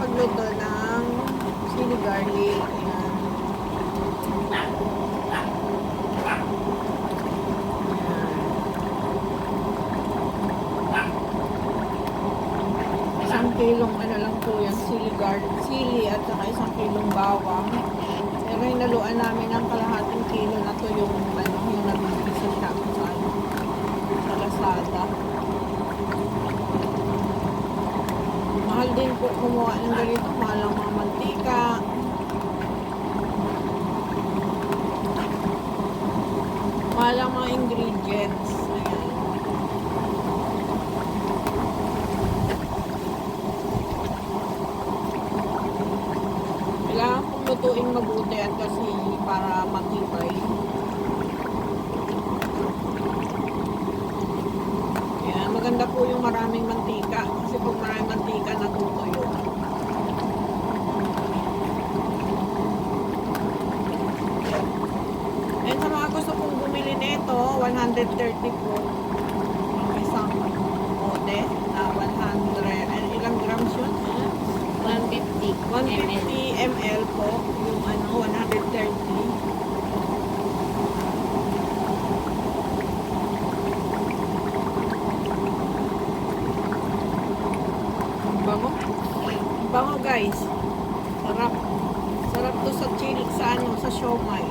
magluto ng chili garlic. Ayan. Isang kilong ano lang po yan, chili at saka isang kilong bawang. Pero hinaluan namin ng kalahating kilo na to yung ano, yung nabibili sa shop sa Lazada. Mahal din po kumuha ng ganito, mahal ang mga mantika. Mahal ang mga ingredients. Ayan. Kailangan kong lutuin mabuti at kasi para matibay. Ayan, maganda po yung maraming mantika. Kasi kung maraming mantika, natutuyo. And sa mga gusto kong bumili nito, 130 po. Ang isang bote na 100. And ilang grams yun? 150 150 ml po. Yung ano, 130. Bango. Bango guys. Sarap. Sarap to sa chili, sa ano, sa siomai.